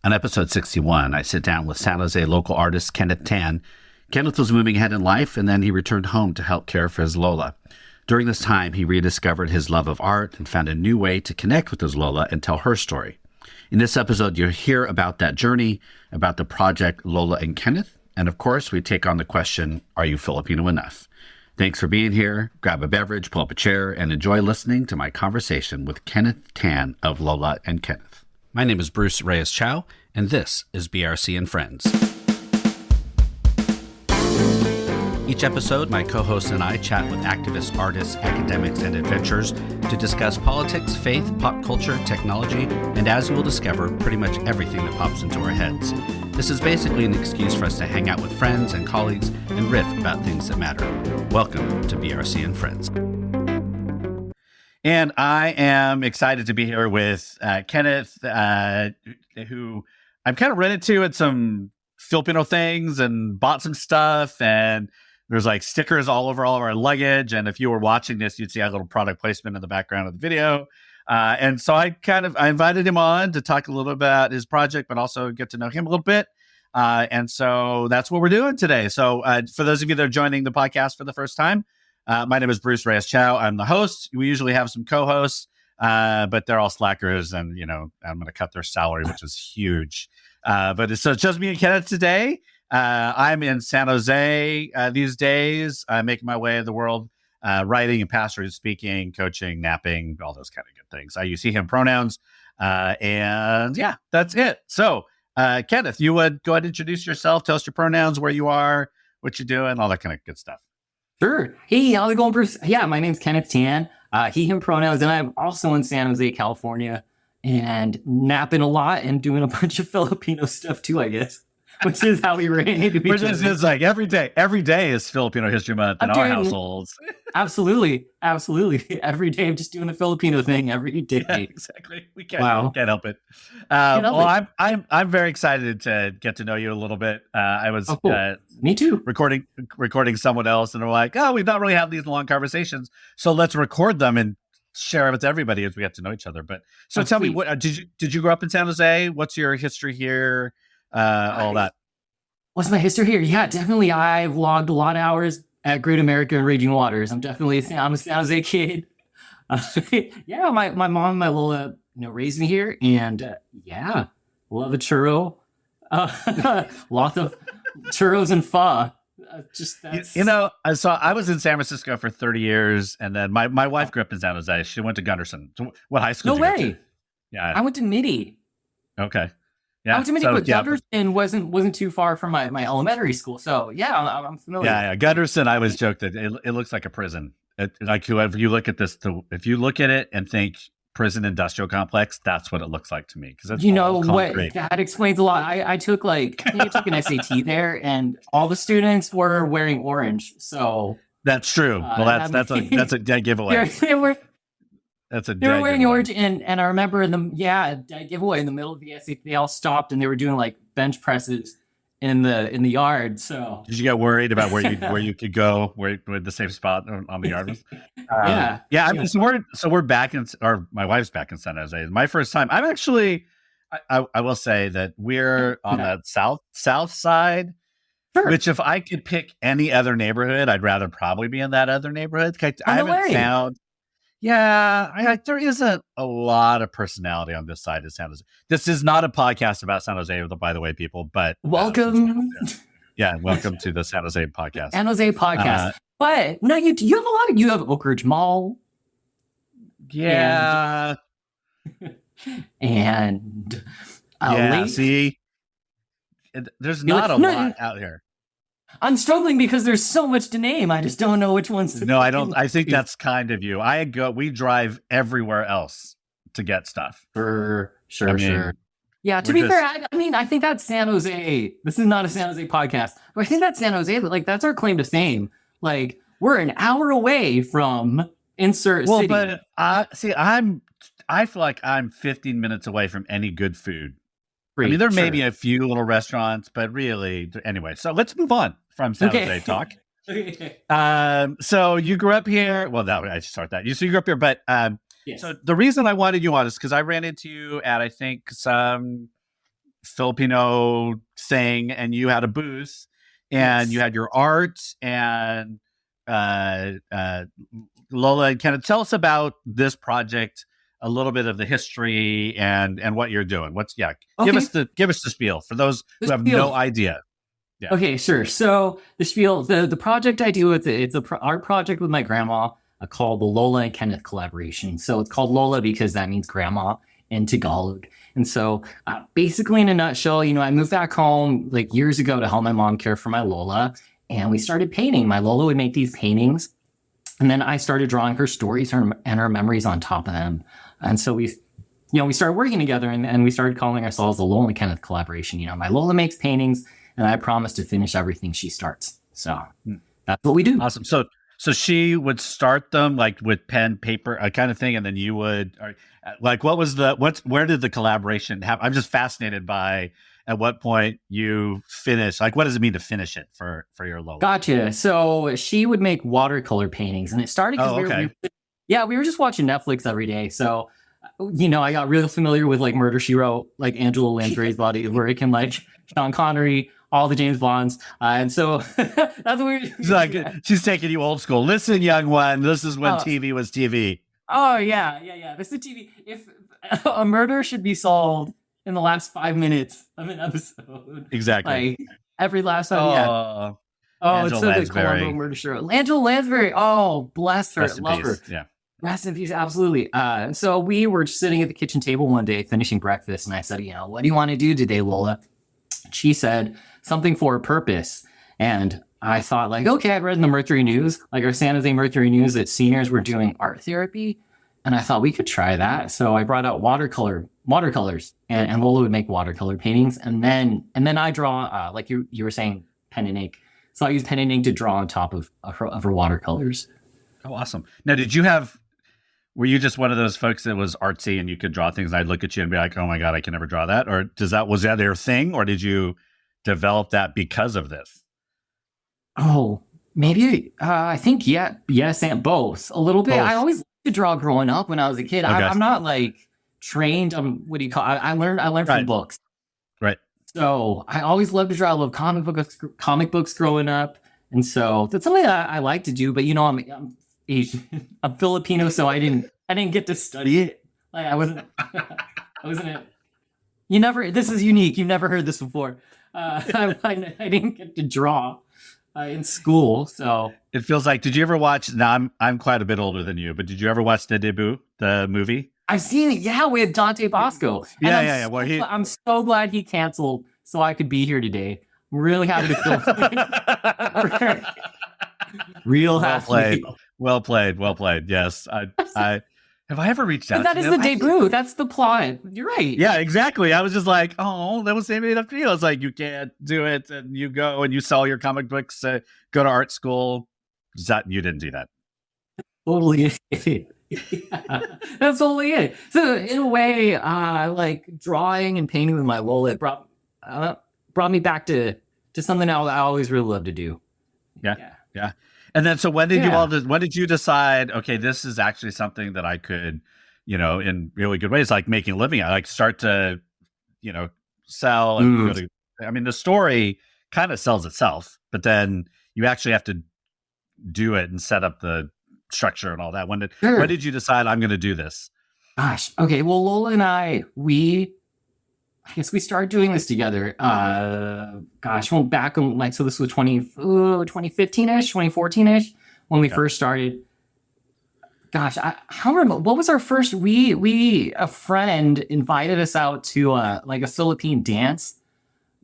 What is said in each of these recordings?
On episode 61, I sit down with San Jose local artist Kenneth Tan. Kenneth was moving ahead in life, and then he returned home to help care for his Lola. During this time, he rediscovered his love of art and found a new way to connect with his Lola and tell her story. In this episode, you'll hear about that journey, about the project Lola and Kenneth, and of course, we take on the question, are you Filipino enough? Thanks for being here. Grab a beverage, pull up a chair, and enjoy listening to my conversation with Kenneth Tan of Lola and Kenneth. My name is Bruce Reyes-Chow, and this is BRC and Friends. Each episode, my co-host and I chat with activists, artists, academics, and adventurers to discuss politics, faith, pop culture, technology, and as you will discover, pretty much everything that pops into our heads. This is basically an excuse for us to hang out with friends and colleagues and riff about things that matter. Welcome to BRC and Friends. And I am excited to be here with Kenneth, who I've kind of run into at some Filipino things and bought some stuff, and there's like stickers all over all of our luggage. And if you were watching this, you'd see a little product placement in the background of the video. And so I invited him on to talk a little bit about his project, but also get to know him a little bit. And so that's what we're doing today. So for those of you that are joining the podcast for the first time, my name is Bruce Reyes-Chow. I'm the host. We usually have some co-hosts, but they're all slackers, and I'm going to cut their salary, which is huge. But it's just me and Kenneth today. I'm in San Jose these days. I'm making my way in the world, writing and pastoring, speaking, coaching, napping, all those kind of good things. I use he, him pronouns. And yeah, that's it. So, Kenneth, you would go ahead and introduce yourself, tell us your pronouns, where you are, what you're doing, all that kind of good stuff. Sure. Hey, how's it going, Bruce? Yeah, my name's Kenneth Tan. He, him pronouns, and I'm also in San Jose, California, and napping a lot and doing a bunch of Filipino stuff too, I guess, which is how we ran into each other. It's like every day is Filipino History Month in our households. Absolutely. Every day I'm just doing the Filipino thing every day. Yeah, exactly. We can't help it. I'm very excited to get to know you a little bit. I was cool. Me too. Recording someone else, and they're like, "Oh, we've not really had these long conversations, so let's record them and share it with everybody as we get to know each other." But so tell me, what did you grow up in San Jose? What's your history here? All that. What's my history here? Yeah, definitely. I've logged a lot of hours at Great America and Raging Waters. I'm a San Jose kid. Yeah, my mom, my Lola, raised me here, and love a churro. Lots of churros and pho. So I was in San Francisco for 30 years, and then my wife grew up in San Jose. She went to Gunderson. So what high school? No way. Did you go to? Yeah, I went to Midi. Okay. Yeah, I went to Midi, but Gunderson wasn't too far from my elementary school. So yeah, I'm familiar. Yeah. Gunderson, I always joked that it looks like a prison. Like whoever you look at this, if you look at it and think prison industrial complex, that's what it looks like to me. Because what that explains a lot. I took I took an SAT there, and all the students were wearing orange. So that's true. Well, that's a dead giveaway. They were wearing orange, and I remember dead giveaway in the middle of the SAT. They all stopped, and they were doing bench presses in the yard. So did you get worried about where you could go, where the safe spot on the yard was? So we're back my wife's back in San Jose. My first time. I'm actually, I will say that we're on the south side, sure. Which if I could pick any other neighborhood, I'd rather probably be in that other neighborhood. I haven't found. Yeah, there isn't a lot of personality on this side of San Jose. This is not a podcast about San Jose, by the way, people. But welcome. Welcome to the San Jose podcast. San Jose podcast. But no, you have a lot. You have Oak Ridge Mall. Yeah. And see, there's not a lot out here. I'm struggling because there's so much to name. I just don't know which ones to No, I don't. I think that's kind of you. We drive everywhere else to get stuff. Sure. Yeah, to be fair, I think that's San Jose. This is not a San Jose podcast. But I think that's San Jose, but that's our claim to fame. We're an hour away from insert city. But I feel like I'm 15 minutes away from any good food. There may be a few little restaurants, but really, anyway. So let's move on from San Jose talk. So you grew up here. Well, I should start that. So you grew up here, but yes. So the reason I wanted you on is because I ran into you at, I think, some Filipino thing, and you had a booth, and you had your art, and Lola and Kenneth, tell us about this project, a little bit of the history and what you're doing. Okay. Give us the spiel for those who have spiel. no idea. Yeah. Okay, sure. So the spiel, the project I do, it's a art project with my grandma called the Lola and Kenneth collaboration. So it's called Lola because that means grandma in Tagalog. And so basically in a nutshell, I moved back home like years ago to help my mom care for my Lola. And we started painting. My Lola would make these paintings. And then I started drawing her stories and her memories on top of them. And so we started working together and we started calling ourselves the Lola and Kenneth collaboration. My Lola makes paintings and I promise to finish everything she starts. So that's what we do. Awesome. So she would start them like with pen, paper, kind of thing, and then you would, like, where did the collaboration happen? I'm just fascinated by at what point you finish. Like, what does it mean to finish it for your Lola? Gotcha. So she would make watercolor paintings, and it started because we were just watching Netflix every day. So, I got real familiar with like Murder, She Wrote, like Angela Lansbury's body of work, and like Sean Connery, all the James Bonds. And so that's what she's taking you old school. Listen, young one, this is when TV was TV. Oh, yeah. This is TV. If a murder should be solved in the last 5 minutes of an episode. Exactly. Like every last time. It's so good. Columbo Murder Show. Angela Lansbury. Oh, bless her. Love her. Yeah. Rest in peace. Absolutely. So we were sitting at the kitchen table one day finishing breakfast, and I said, what do you want to do today, Lola? She said something for a purpose. And I thought, like, okay, I'd read in the Mercury News, like our San Jose Mercury News, that seniors were doing art therapy. And I thought we could try that. So I brought out watercolors, and Lola would make watercolor paintings. And then I draw, like you were saying, pen and ink. So I use pen and ink to draw on top of her watercolors. Oh, awesome. Now, were you just one of those folks that was artsy and you could draw things and I'd look at you and be like, oh my God, I can never draw that? Or was that your thing? Or did you develop that because of this? Oh, maybe. I think yes, and both a little bit. Both. I always liked to draw growing up when I was a kid. Okay. I'm not like trained. What do you call it? I learned from books. Right. So I always loved to draw. I love comic books growing up. And so that's something that I like to do, but I'm Asian. I'm Filipino, so I didn't get to study it. Like I wasn't this is unique. You've never heard this before. I didn't get to draw in school, so it feels like. Did you ever watch? Now I'm quite a bit older than you, but did you ever watch The Debut, the movie? I've seen it. Yeah, with Dante Bosco. Yeah. Well, I'm so glad he canceled, so I could be here today. I'm really happy to feel. Real happy. Well played. Yes, I have I ever reached out. But that is the debut. That's the plot. You're right. Yeah, exactly. I was just like, oh, that was made up to you. It's like you can't do it, and you go and you sell your comic books, go to art school. You didn't do that. Totally. Yeah, that's totally it. So in a way, like drawing and painting with my Lola, it brought me back to something I always really loved to do. Yeah. And then, so when did you decide, okay, this is actually something that I could, in really good ways, like making a living at, like start to, sell and go to, the story kind of sells itself, but then you actually have to do it and set up the structure and all that. When did you decide I'm going to do this? Gosh. Okay. Well, Lola and I guess we started doing this together. Went back so this was 2015-ish, 2014-ish when we first started. Gosh, I don't remember. What was our first? A friend invited us out to like a Philippine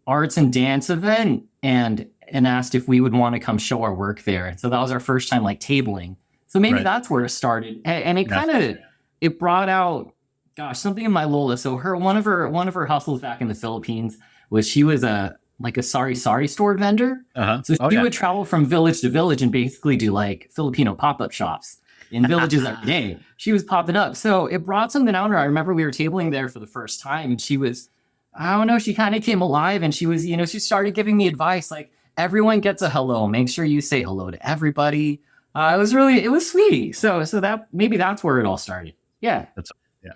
arts and dance event and asked if we would want to come show our work there. So that was our first time like tabling. So maybe that's where it started. And it kind of, it brought out, something in my Lola. So one of her hustles back in the Philippines was she was a sari store vendor. So she would travel from village to village and basically do like Filipino pop-up shops in villages every day. She was popping up. So it brought something out of her. I remember we were tabling there for the first time and she was, I don't know, she kind of came alive and she was, she started giving me advice like everyone gets a hello. Make sure you say hello to everybody. It was sweet. So that maybe that's where it all started. Yeah.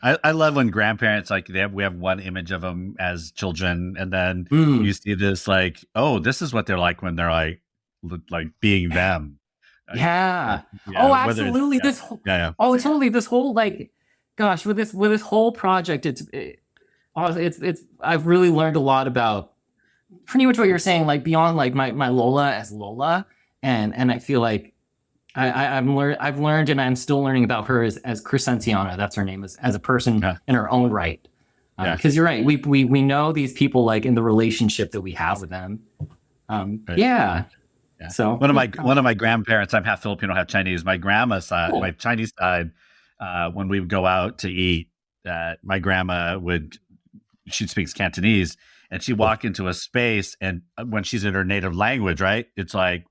I love when grandparents like we have one image of them as children, and then Mm. you see this like, oh, this is what they're like when they're like being them. Yeah. Yeah, Oh, whether it's absolutely. yeah, This whole, yeah, oh, totally. This whole like, gosh, with this whole project, it's I've really learned a lot about pretty much what you're saying. Like beyond like my Lola as Lola, and I feel like I've learned and I'm still learning about her as Crescenziana. That's her name as a person yeah, in her own right. yeah. Because you're right. We know these people like in the relationship that we have with them. Right. Yeah. Yeah. So One of my grandparents, I'm half Filipino, half Chinese. My grandma's side, cool. my Chinese side, when we would go out to eat, my grandma she speaks Cantonese, and she'd walk into a space, and when she's in her native language, right, it's like,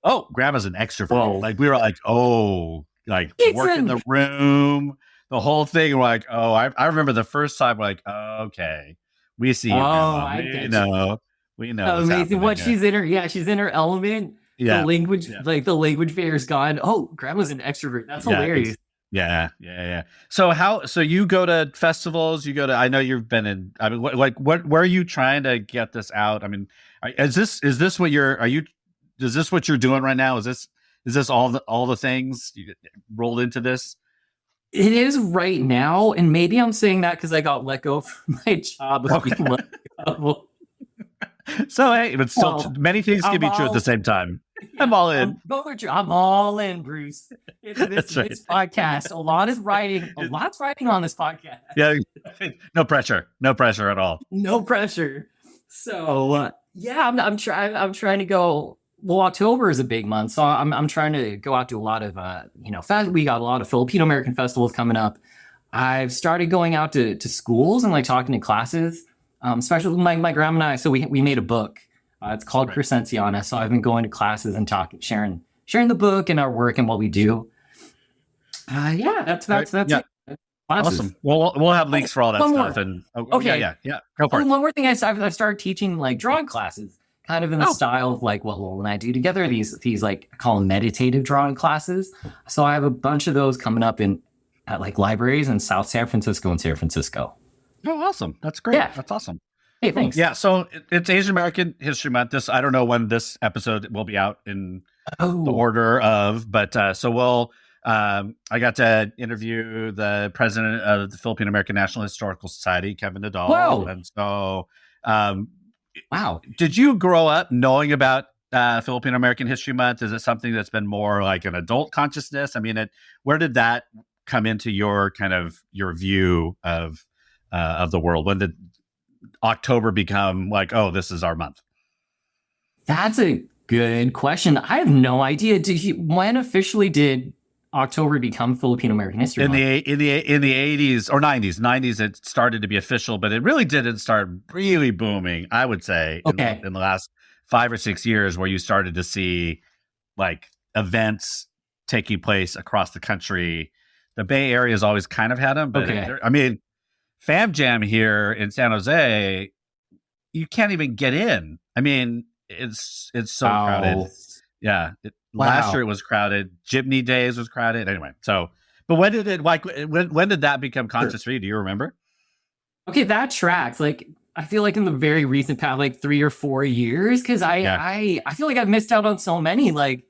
oh, grandma's an extrovert. Whoa. Like we were like, oh, like work in the room, the whole thing. We're like, oh, I remember the first time, we're like, oh, okay, we see Oh, you, grandma. I We get you. know, we know what's Amazing. happening What here. she's in her element. The Yeah, language, yeah. like the language barrier's gone. Oh, grandma's an extrovert. That's Yeah, hilarious. yeah. So you go to festivals, I know you've been in, I mean, where are you trying to get this out? I mean, is this what is this what you're doing right now? Is this all the things you rolled into this? It is right now, and maybe I'm saying that because I got let go from my job a few months ago. So, hey, but still, Well, many things can be true at the same time. I'm all in. I'm all in, Bruce. It's That's right. this podcast. A lot's riding on this podcast. Yeah, no pressure at all. No pressure. So yeah, I'm trying to go. Well, October is a big month, so I'm trying to go out to a lot of we got a lot of Filipino American festivals coming up. I've started going out to schools and like talking to classes, especially with my grandma and I. So we made a book. It's called Crescenziana. So I've been going to classes and talking, sharing the book and our work and what we do. Yeah, that's Yeah. it. Awesome. Well, we'll have links for all that One stuff. more. And Okay. yeah. Go for it. One more thing, I've started teaching like drawing classes, kind of in the style of like what Lola and I do together. These like I call them meditative drawing classes. So I have a bunch of those coming up at like libraries in South San Francisco and San Francisco. Oh, awesome. That's great. Yeah. That's awesome. Hey, thanks. Yeah, so it's Asian American History Month. I don't know when this episode will be out in the order of, but so I got to interview the president of the Filipino American National Historical Society, Kevin Nadal. Wow. And so, Wow. did you grow up knowing about Filipino American History Month? Is it something that's been more like an adult consciousness? I mean, where did that come into your view of the world? When did October become like, oh, this is our month? That's a good question. I have no idea. When officially did October become Filipino American History Month? In the 80s or 90s, it started to be official, but it really didn't start really booming, I would say, in the last 5 or 6 years, where you started to see like events taking place across the country. The Bay Area has always kind of had them, but I mean, Fam Jam here in San Jose, you can't even get in. I mean, it's so crowded. Yeah. Last year it was crowded. Jimny Days was crowded. Anyway, but when did that become conscious for you? Do you remember? Okay, that tracks. Like, I feel like in the very recent past, like 3 or 4 years, because I feel like I've missed out on so many. Like,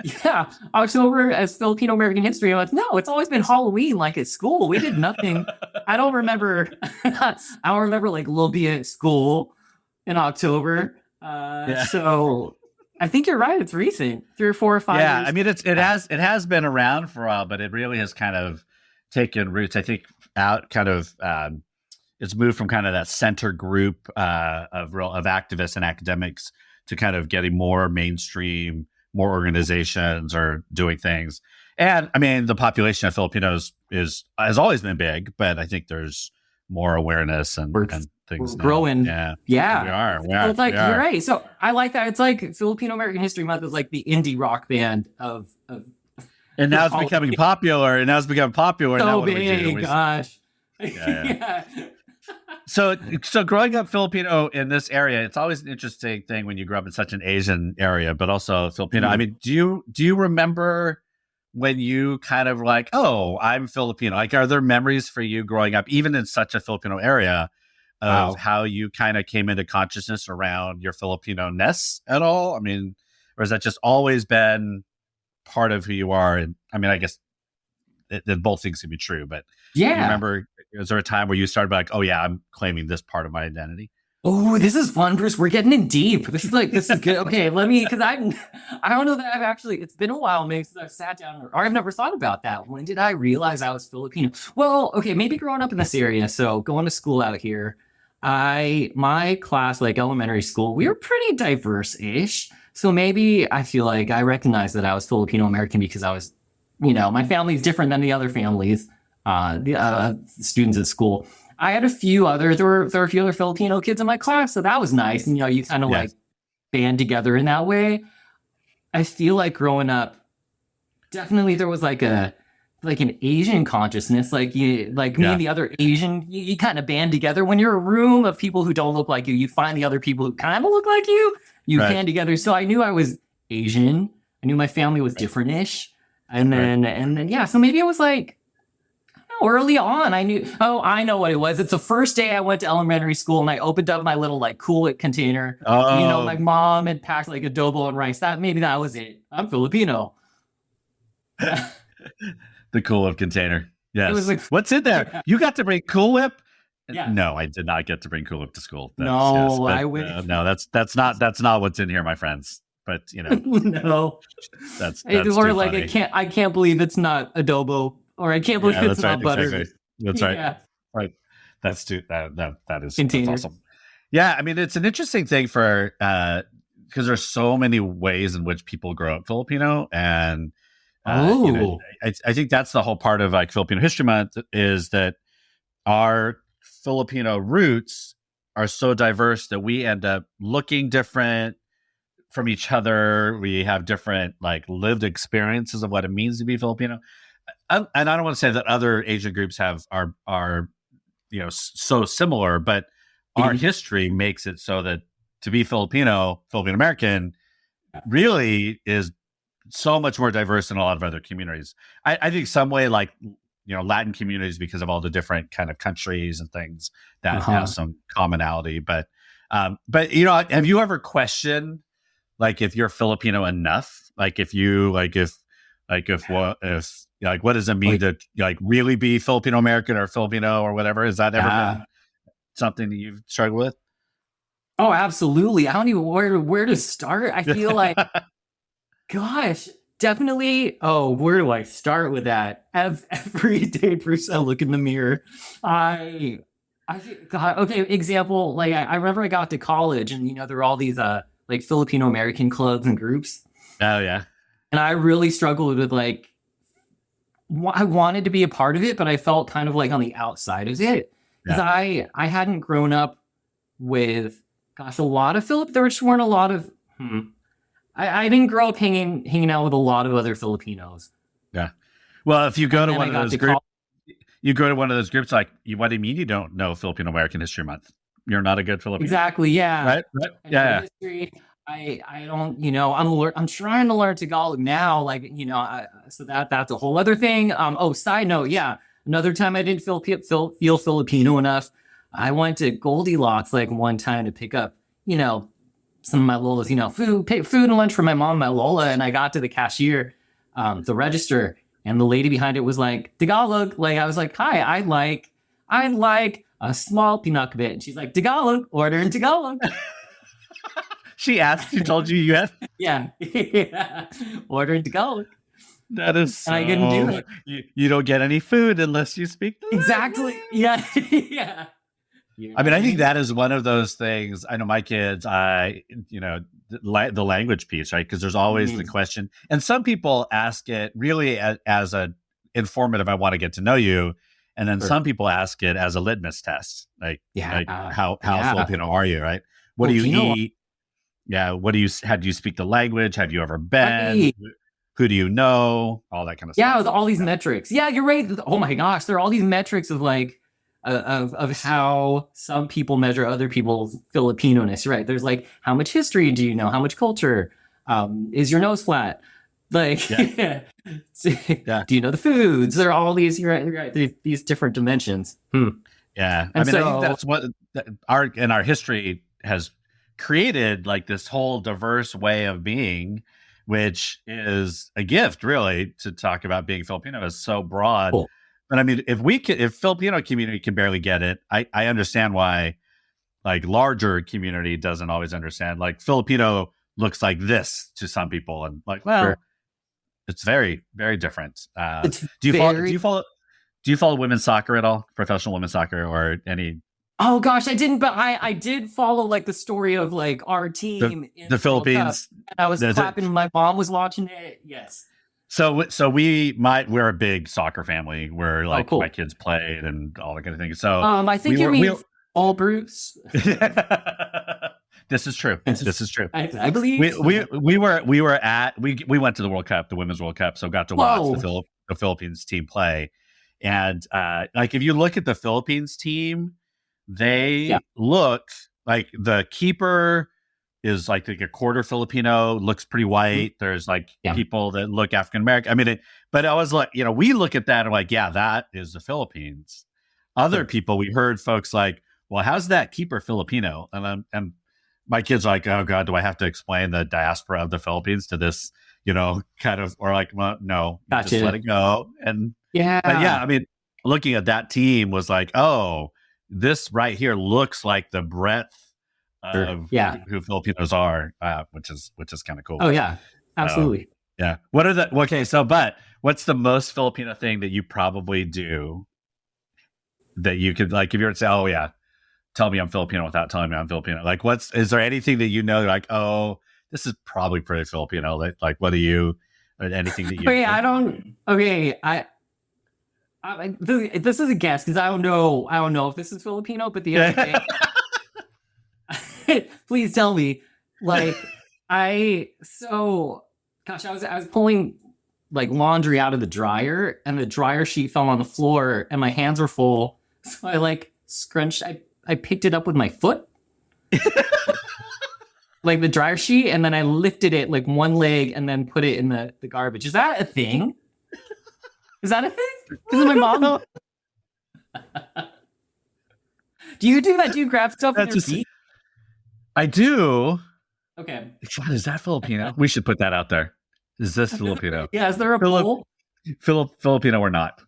yeah, October as Filipino American history. I'm like, no, it's always been Halloween. Like at school, we did nothing. I don't remember. I don't remember like Lobia at school in October. So I think you're right. It's recent, 3 or 4 or 5 years. Yeah, I mean, it has been around for a while, but it really has kind of taken roots. I think it's moved from kind of that center group of activists and academics to kind of getting more mainstream, more organizations are doing things. And I mean, the population of Filipinos has always been big, but I think there's more awareness and things. We're growing. Yeah. We are. So it's like, you're right. So I like that. It's like Filipino American History Month is like the indie rock band of and now it's becoming popular. And now it's becoming popular. So now what big, do we do? gosh. Yeah. So growing up Filipino in this area, it's always an interesting thing when you grow up in such an Asian area, but also Filipino. I mean, do you remember when you kind of like, oh, I'm Filipino? Like, are there memories for you growing up, even in such a Filipino area, of Wow. how you kind of came into consciousness around your Filipino-ness at all? I mean, or has that just always been part of who you are? And I mean, I guess both things can be true, but do you Yeah. remember, is there a time where you started like, oh yeah, I'm claiming this part of my identity? Oh, this is fun, Bruce. We're getting in deep. This is good. Okay, let me, because I don't know that I've actually, it's been a while maybe since I've sat down or I've never thought about that. When did I realize I was Filipino? Well, okay, maybe growing up in this area. So going to school out here, my class, like elementary school, we were pretty diverse-ish. So maybe I feel like I recognized that I was Filipino American because I was, my family's different than the other families, the students at school. I had a few other, there were a few other Filipino kids in my class, so that was nice. And, you kind of like band together in that way. I feel like growing up, definitely there was like an Asian consciousness, like me and the other Asian, you kind of band together. When you're a room of people who don't look like you find the other people who kind of look like you Right. band together. So I knew I was Asian. I knew my family was different-ish. And then, yeah, so maybe it was like, early on, I knew, I know what it was. It's the first day I went to elementary school and I opened up my little like Cool It container. Oh, My mom had packed like adobo and rice. Maybe that was it. I'm Filipino. the Cool Whip container. Yes. It was like, what's in there? Yeah. You got to bring Cool Whip? Yeah. No, I did not get to bring Cool Whip to school. I wish. No, that's not what's in here, my friends. But No. that's Or too like funny. I can't believe it's not adobo, or I can't believe it's not butter. Exactly. That's right. Yeah. Right. That's too that's Container. awesome. Yeah, I mean, it's an interesting thing for because there's so many ways in which people grow up Filipino, and I think that's the whole part of like Filipino History Month, is that our Filipino roots are so diverse that we end up looking different from each other. We have different like lived experiences of what it means to be Filipino. And I don't want to say that other Asian groups are so similar, but our history makes it so that to be Filipino American really is so much more diverse than a lot of other communities. I think some way like Latin communities, because of all the different kind of countries and things that have some commonality. But have you ever questioned like if you're Filipino enough? Like if you what does it mean to like really be Filipino American or Filipino or whatever? Has that ever been something that you've struggled with? Oh, absolutely. I don't even where to start. I feel like, gosh, definitely. Oh, where do I start with that? Every day, Bruce, I look in the mirror. I think, God, okay, example, like I remember I got to college and, there were all these, like Filipino American clubs and groups. Oh, yeah. And I really struggled with like, I wanted to be a part of it, but I felt kind of like on the outside of it. Because I hadn't grown up with, gosh, a lot of there just weren't a lot of, I didn't grow up hanging out with a lot of other Filipinos. Yeah. Well, if you go to one of those groups, you go to one of those groups, like, what do you mean you don't know Filipino American History Month? You're not a good Filipino. Exactly. Yeah. Right. Yeah. History, I don't, I'm trying to learn Tagalog now. Like, so that's a whole other thing. Side note. Yeah. Another time I didn't feel Filipino enough. I went to Goldilocks like one time to pick up, some of my Lola's, food and lunch for my mom, my Lola. And I got to the cashier, the register, and the lady behind it was like, Tagalog. Like, I was like, hi, I'd like a small pinakbit. And she's like, Tagalog, order in Tagalog. She asked, she told you had? Yeah. Order in Tagalog. That is so... And I couldn't do it. You don't get any food unless you speak the Exactly. Yeah. Yeah. I mean, I think that is one of those things. I know my kids, the language piece, right? Because there's always the question. And some people ask it really as a informative, I want to get to know you. And then some people ask it as a litmus test. Like, how Filipino are you, right? What do you eat? Yeah. How do you speak the language? Have you ever been? Right. Who do you know? All that kind of stuff. Yeah, all these metrics. Yeah, you're right. Oh my gosh, there are all these metrics of like, of how some people measure other people's Filipino-ness, right? There's like, how much history do you know? How much culture? Is your nose flat? Like, Yeah. Yeah. do you know the foods? There are all these, you're right, these different dimensions. Yeah. I And mean, I think so, that's what our history has created, like this whole diverse way of being, which is a gift, really, to talk about being Filipino is so broad. cool. But I mean, if Filipino community can barely get it, I understand why like larger community doesn't always understand. Like Filipino looks like this to some people, and like, Sure. well, it's very, very different. It's Do you follow? Do very, you follow? Do you follow women's soccer at all? Professional women's soccer or any oh gosh, I didn't, but I did follow like the story of like our the team in the the World Cup. Philippines? And I was There's a- clapping. My mom was watching it. Yes. so we're a big soccer family. We're like cool. my kids played and all that kind of thing. So I think we you were- mean all Bruce. this is true. This is true. I believe We went to the World Cup, the Women's World Cup, so got to watch the Philippines team play. And like if you look at the Philippines team, they look like the keeper is like a quarter Filipino, looks pretty white. There's like people that look African American. I mean, but I was like, we look at that and like, yeah, that is the Philippines. Other people, we heard folks like, well, how's that keeper Filipino? And my kids are like, oh God, do I have to explain the diaspora of the Philippines to this, kind of, or like, well, no, gotcha. just let it go. And but yeah, I mean, looking at that team was like, oh, this right here looks like the breadth of who Filipinos are, which is kind of cool. Oh yeah, absolutely. Yeah. But what's the most Filipino thing that you probably do that you could, like, if you were to say, oh yeah, tell me I'm Filipino without telling me I'm Filipino? Like, is there anything that like, oh, this is probably pretty Filipino? Like what do you, or anything that you? This is a guess because I don't know if this is Filipino, but the other thing, please tell me. Like, I was pulling like laundry out of the dryer, and the dryer sheet fell on the floor, and my hands were full, so I like scrunched. I picked it up with my foot, like the dryer sheet, and then I lifted it like one leg, and then put it in the garbage. Is that a thing? Is that a thing? Because my mom. Do you do that? Do you grab stuff with your feet? I do. Okay. God, is that Filipino? We should put that out there. Is this Filipino? Yeah. Is there a poll? Filipino or not?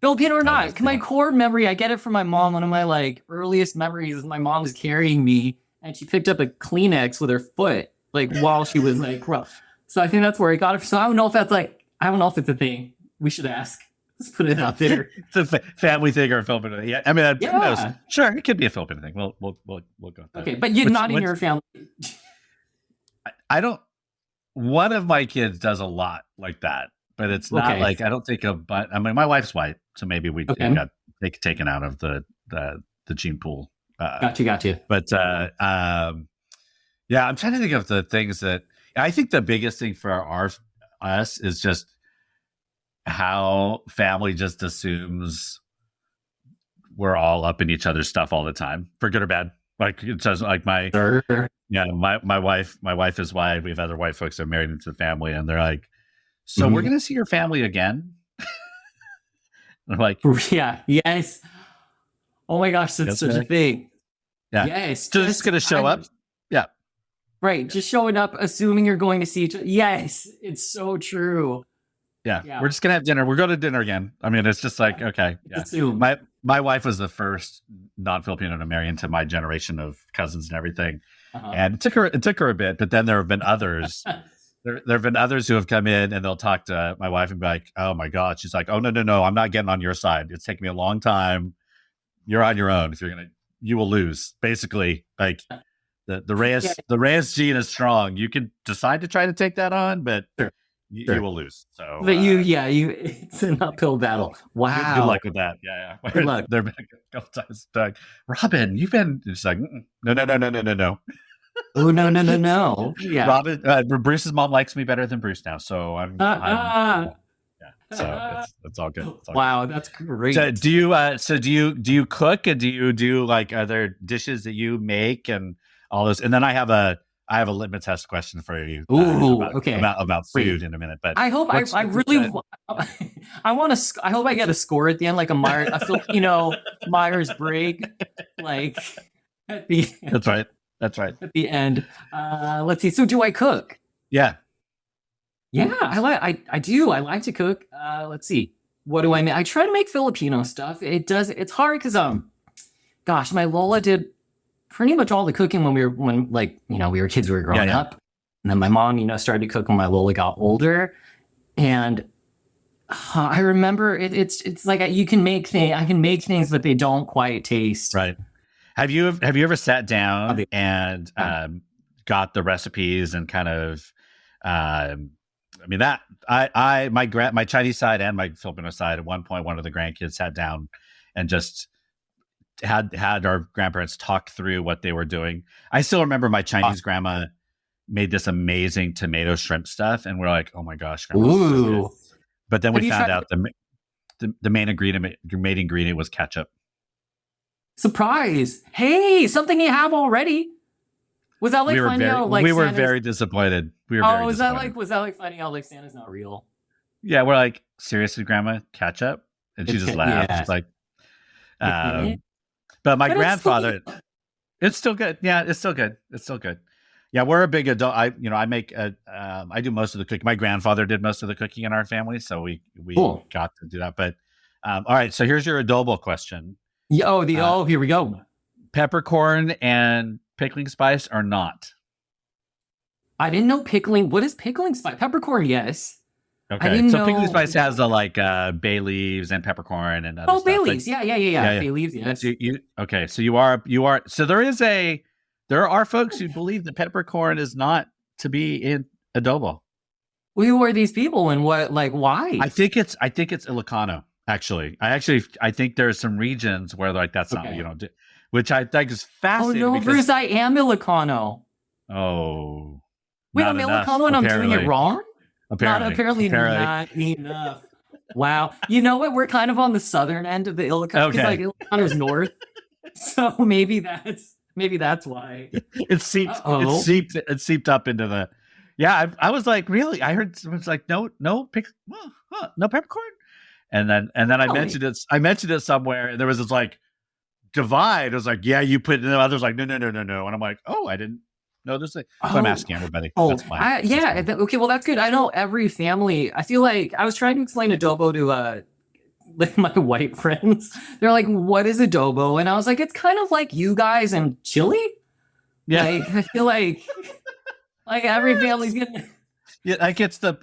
Filipino or not? My core memory, I get it from my mom. One of my like earliest memories is my mom was carrying me, and she picked up a Kleenex with her foot, like while she was like rough. So I think that's where I got it. So I don't know if that's like, I don't know if it's a thing. We should ask. Let's put it out there. It's a family thing or a Filipino thing. Yeah, I mean, who knows? Sure, it could be a Filipino thing. We'll go with that. Okay, but you're not in your family. I don't. One of my kids does a lot like that, but it's not like, I don't think but I mean, my wife's white, so maybe we got taken out of the gene pool. Gotcha. But yeah, I'm trying to think of the things that I think the biggest thing for us is just how family just assumes we're all up in each other's stuff all the time, for good or bad. Like it says, like my wife is white. We have other white folks that are married into the family, and they're like, "So we're gonna see your family again?" I'm like, "Yeah, yes." Oh my gosh, that's such a thing. Yeah, yes, just gonna show up. Yeah, right. Just showing up, assuming you're going to see each other. Yes, it's so true. Yeah, we're just gonna have dinner. We're going to dinner again. I mean, it's just like, okay. Yeah. My wife was the first non-Filipino to marry into my generation of cousins and everything, and it took her a bit. But then there have been others. there have been others who have come in and they'll talk to my wife and be like, "Oh my God," she's like, "Oh no, I'm not getting on your side. It's taken me a long time. You're on your own. If you will lose." Basically, like the Reyes gene is strong. You can decide to try to take that on, but. Sure. You will lose. So, but it's an uphill battle. Wow. Good luck with that. Yeah. Good luck. There have been a couple times like, Robin, you've been just like, no. Oh no. Yeah. Robin, Bruce's mom likes me better than Bruce now, so I'm so it's all good. It's all good. That's great. So do you cook, and do you do like other dishes that you make and all this? And then I have a I have a litmus test question for you. Ooh, okay. About food in a minute, but I hope I really I want to. I hope I get a score at the end, like a Filipino Myers Briggs, like at the That's right. That's right. at the end. Let's see. So, do I cook? Yeah. Yeah, I do. I like to cook. Let's see. What do I make? I try to make Filipino stuff. It's hard because gosh, my Lola did pretty much all the cooking when we were kids, we were growing up. And then my mom, started to cook when my Lola got older. And I remember it's like I can make things, but they don't quite taste right. Have you ever sat down and got the recipes and kind of my Chinese side and my Filipino side, at one point one of the grandkids sat down and just had our grandparents talk through what they were doing. I still remember my Chinese grandma made this amazing tomato shrimp stuff, and we're like, oh my gosh, ooh. But then we found out the main ingredient was ketchup. Surprise! Hey, something you have already. Was that like finding out like we were very disappointed. Was that like finding out like Santa's not real? Yeah, we're like, seriously, Grandma, ketchup? And she just laughed. Yeah. She's like, but my grandfather, it's still good. Yeah, it's still good. It's still good. Yeah, we're a big adult. I do most of the cooking. My grandfather did most of the cooking in our family, so we cool. got to do that. But all right, so here's your adobo question. Here we go. Peppercorn and pickling spice or not? I didn't know pickling. What is pickling spice? Peppercorn, yes. Okay, pickling spice has the bay leaves and peppercorn and other stuff. Bay leaves, yeah. Bay leaves, yes. So you are. So there are folks who believe that peppercorn is not to be in adobo. Who are these people and what? Like, why? I think it's Ilocano. Actually, I think there's some regions where like that's not which I think is fascinating. Oh no, Bruce, I am Ilocano. Oh, wait, I'm Ilocano and I'm doing it wrong. Apparently not enough. Wow, you know what? We're kind of on the southern end of the Ilocano. Okay, like Ilocano's north, so maybe that's why it seeped up into the. Yeah, I was like, really? I heard someone's like, no peppercorn. And then I mentioned it. I mentioned it somewhere, and there was this like divide. It was like, yeah, you put it. And the others like, no. And I'm like, oh, I didn't know this thing. So I'm asking everybody. That's fine. Okay, well, that's good. I know every family. I feel like I was trying to explain adobo to like my white friends. They're like, what is adobo? And I was like, it's kind of like you guys and chili. Yeah, like, I feel like every family's getting. Yeah, like it's the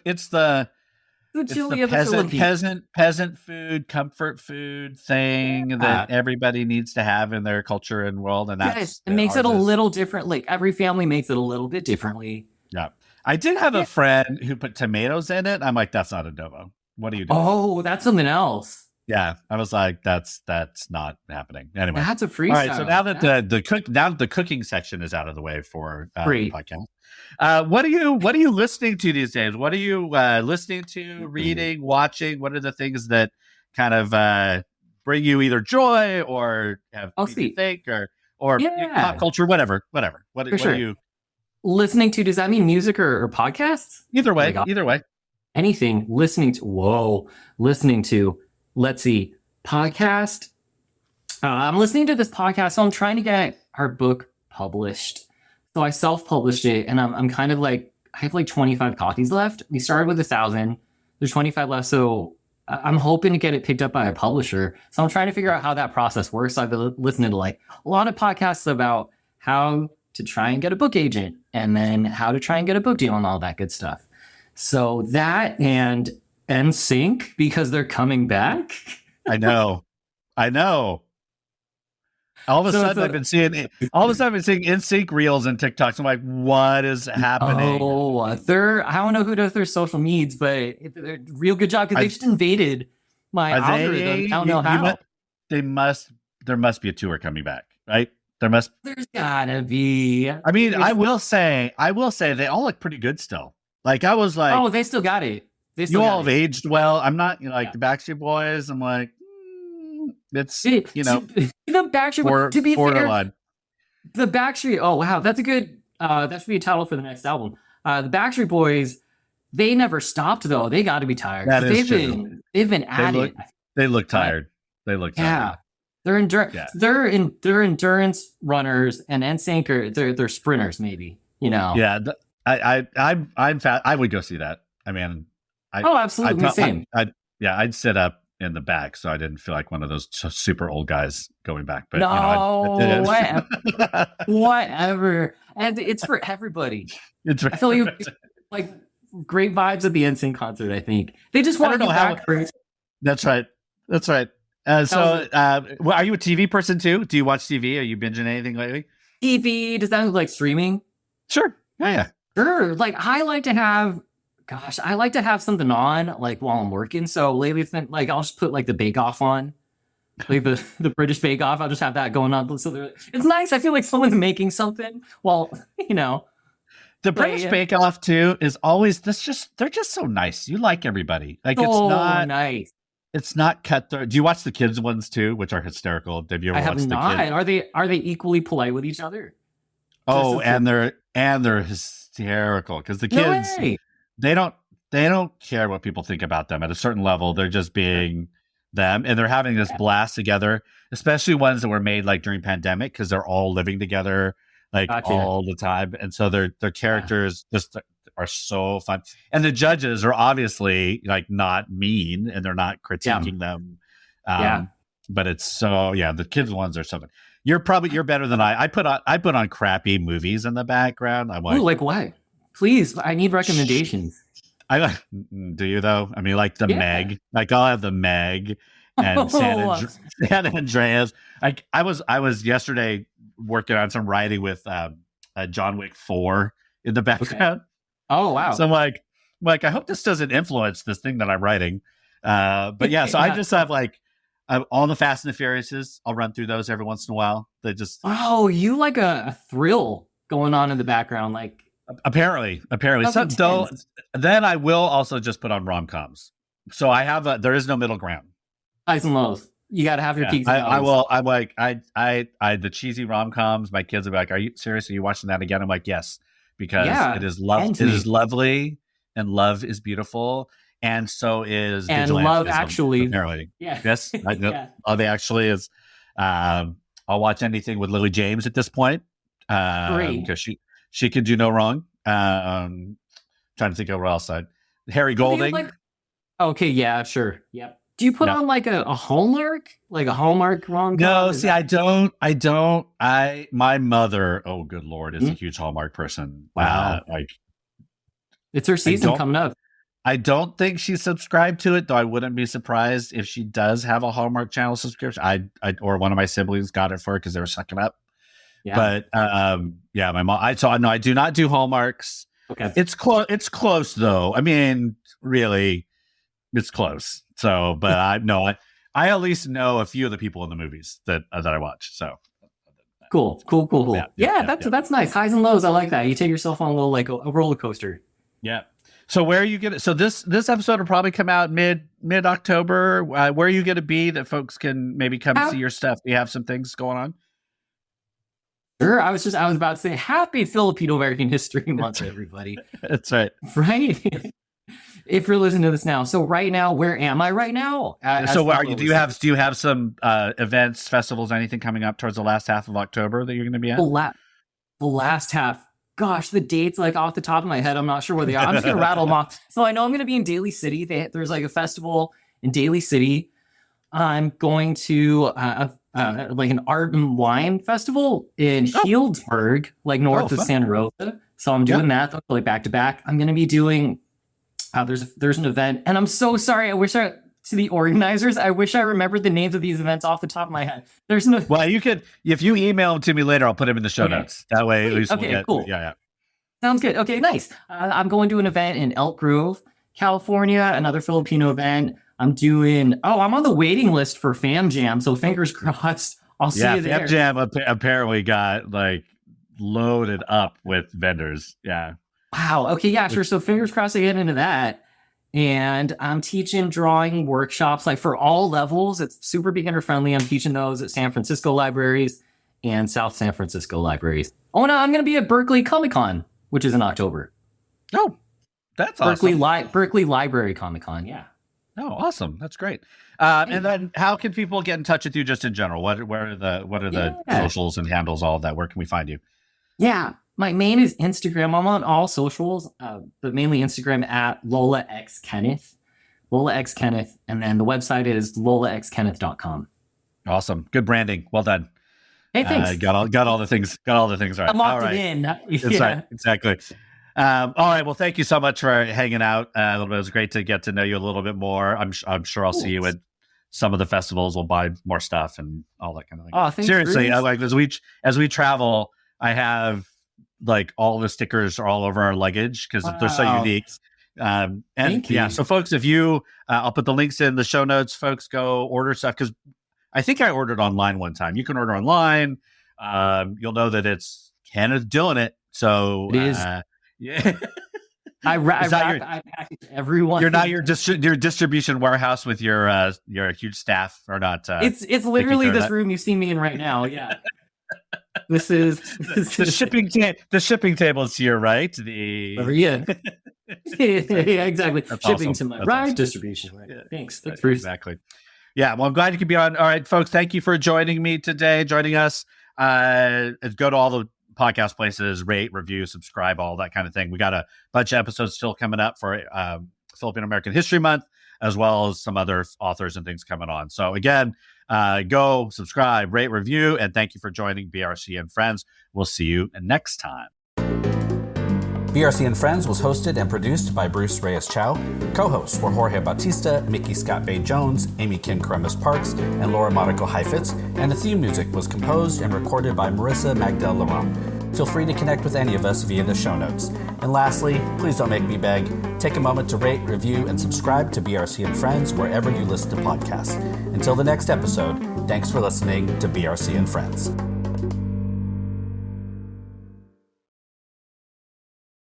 chili of the Philippines. peasant food, comfort food thing that everybody needs to have in their culture and world, and it makes it a little different. Like every family makes it a little bit differently. Yeah, I did have a friend who put tomatoes in it. I'm like, that's not adobo. What are you doing? Oh, that's something else. Yeah, I was like, that's not happening. Anyway, that's a freestyle. All right, so now that the cooking section is out of the way for the podcast. What are you listening to these days? What are you listening to, reading, watching? What are the things that kind of bring you either joy or have you think or pop culture, whatever? What are you listening to? Does that mean music or podcasts? Either way. Anything. Listening to. Let's see. Podcast. I'm listening to this podcast, so I'm trying to get our book published. So I self-published it, and I'm kind of like, I have like 25 copies left. We started with 1,000. There's 25 left, so I'm hoping to get it picked up by a publisher. So I'm trying to figure out how that process works. I've been listening to like a lot of podcasts about how to try and get a book agent, and then how to try and get a book deal and all that good stuff. So that and NSYNC, because they're coming back. I know. All of a sudden, I've been seeing NSYNC reels and TikToks. I'm like, what is happening? Oh, I don't know who does their social medias, but they're a real good job because they just invaded my algorithm. I don't know how. There must be a tour coming back, right? There's gotta be. I mean, I will say they all look pretty good still. Like I was like, oh, they still got it. You all have aged well. I'm not like the Backstreet Boys. I'm like, it's the Backstreet Boys. To be fair, the Backstreet. Oh wow, that's a good That should be a title for the next album. The Backstreet Boys, they never stopped though. They got to be tired. That is They've true. been They at look it. they look I- tired. They look yeah, tired. Yeah. they're endurance runners, and NSYNC are they're sprinters maybe. You know. Yeah. I'm fat. I would go see that. I mean, Oh, absolutely, same. I'd sit up in the back, so I didn't feel like one of those super old guys going back. But No, whatever. And it's for everybody. It's I feel like great vibes at the NSYNC concert. I think they just want to know go how- back. For, That's right. That's right. Are you a TV person too? Do you watch TV? Are you binging anything lately? TV, does that look like streaming? Sure. Yeah. Sure. Like I like to have something on like while I'm working. So lately it's been like I'll just put like the Bake Off on. Like the British Bake Off. I'll just have that going on. So it's nice. I feel like someone's making something while, you know. The British Bake Off too is always they're just so nice. You like everybody. Like it's not nice. It's not cutthroat. Do you watch the kids ones too, which are hysterical? Have you ever watched the kids? Are they equally polite with each other? Oh, and they're hysterical because the kids they don't care what people think about them at a certain level. They're just being them, and they're having this blast together. Especially ones that were made like during pandemic because they're all living together like all the time, and so their characters just are so fun. And the judges are obviously like not mean and they're not critiquing them. But it's so the kids ones are so fun. You're better than I put on crappy movies in the background. I'm like, like what? Please, I need recommendations. Do you though? I mean, like the Meg. Like I'll have the Meg and San Andreas. Like I was yesterday working on some writing with John Wick 4 in the background. Okay. Oh wow! So I'm like I hope this doesn't influence this thing that I'm writing. But yeah, so I just have like all the Fast and the Furiouses. I'll run through those every once in a while. They just you like a thrill going on in the background, like apparently. So then I will also just put on rom-coms. So I have there is no middle ground. Highs and lows. You got to have your peaks. I will. I'm like I the cheesy rom-coms. My kids will be like, "Are you serious? Are you watching that again?" I'm like, "Yes." Because it is love. It is lovely, and love is beautiful, and so is and love actually. Apparently, yes, I know. Love actually is. I'll watch anything with Lily James at this point because she could do no wrong. Trying to think of what else. Harry Golding. Okay, yeah, sure, yep. Do you put on like a Hallmark, rom-com? No, see, I don't. My mother, oh good Lord, is a huge Hallmark person. Wow, it's her season coming up. I don't think she's subscribed to it, though. I wouldn't be surprised if she does have a Hallmark Channel subscription. I or one of my siblings got it for her because they were sucking up. Yeah. But my mom. I do not do Hallmarks. Okay, it's close. It's close though. I mean, really, it's close. So, but I at least know a few of the people in the movies that I watch. So cool. That's nice. Highs and lows. I like that. You take yourself on a little like a roller coaster. Yeah. So where are you gonna? So this episode will probably come out mid October. Where are you gonna be that folks can maybe come see your stuff? Do you have some things going on? Sure. I was about to say Happy Filipino American History Month, everybody. That's right. Right. If you're listening to this now, so right now, where am I right now? So are you? Do you have some events, festivals, anything coming up towards the last half of October that you're going to be at? The last half. Gosh, the dates like off the top of my head, I'm not sure where they are. I'm just going to rattle them off. So I know I'm going to be in Daly City. There's like a festival in Daly City. I'm going to like an art and wine festival in Healdsburg, like north of Santa Rosa. So I'm doing that like back to back. I'm going to be doing. There's an event, and I'm so sorry. To the organizers, I wish I remembered the names of these events off the top of my head. There's no. Well, you could if you email them to me later. I'll put them in the show notes. That way, at least we'll get. Cool. Yeah. Sounds good. Okay, nice. I'm going to an event in Elk Grove, California. Another Filipino event. I'm on the waiting list for Fam Jam. So fingers crossed. I'll see you there. Fam Jam apparently got like loaded up with vendors. Yeah. Wow. Okay. Yeah, sure. So fingers crossed I get into that. And I'm teaching drawing workshops like for all levels. It's super beginner friendly. I'm teaching those at San Francisco libraries and South San Francisco libraries. Oh, no, I'm going to be at Berkeley Comic-Con, which is in October. Oh, that's awesome. Berkeley Library Comic-Con, yeah. Oh, awesome. That's great. And then how can people get in touch with you just in general? What are the socials and handles, all of that? Where can we find you? Yeah, my main is Instagram. I'm on all socials, but mainly Instagram at Lola X Kenneth. Lola X Kenneth. And then the website is lolaxkenneth.com. Awesome. Good branding. Well done. Hey, thanks. Got all the things right. I'm locked it in. That's right. Exactly. All right. Well, thank you so much for hanging out a little bit. It was great to get to know you a little bit more. I'm sure I'll see you at some of the festivals. We'll buy more stuff and all that kind of thing. Oh, thanks. Seriously, as we travel, I have like all the stickers are all over our luggage because they're so unique. So folks, if you, I'll put the links in the show notes. Folks, go order stuff because I think I ordered online one time. You can order online. You'll know that it's Kenneth doing it. So it is. Yeah. I package everyone. You're not your distribution warehouse with your huge staff or not. It's literally this room you see me in right now. Yeah. This is the shipping the shipping table is here, right? Yeah, exactly. That's shipping awesome. to my That's right awesome. distribution. Right. Yeah. Thanks. That's Bruce. Exactly. Yeah, well, I'm glad you could be on. All right, folks, thank you for joining us. Go to all the podcast places, rate, review, subscribe, all that kind of thing. We got a bunch of episodes still coming up for Filipino American History Month, as well as some other authors and things coming on. So again, go subscribe, rate, review, and thank you for joining BRC and Friends. We'll see you next time. BRC and Friends was hosted and produced by Bruce Reyes-Chow. Co-hosts were Jorge Bautista, Mickey Scott Bay-Jones, Amy Kim Karemis Parks, and Laura Monaco Heifetz, and the theme music was composed and recorded by Marissa Magdal Laurent. Feel free to connect with any of us via the show notes. And lastly, please don't make me beg. Take a moment to rate, review, and subscribe to BRC and Friends wherever you listen to podcasts. Until the next episode, thanks for listening to BRC and Friends.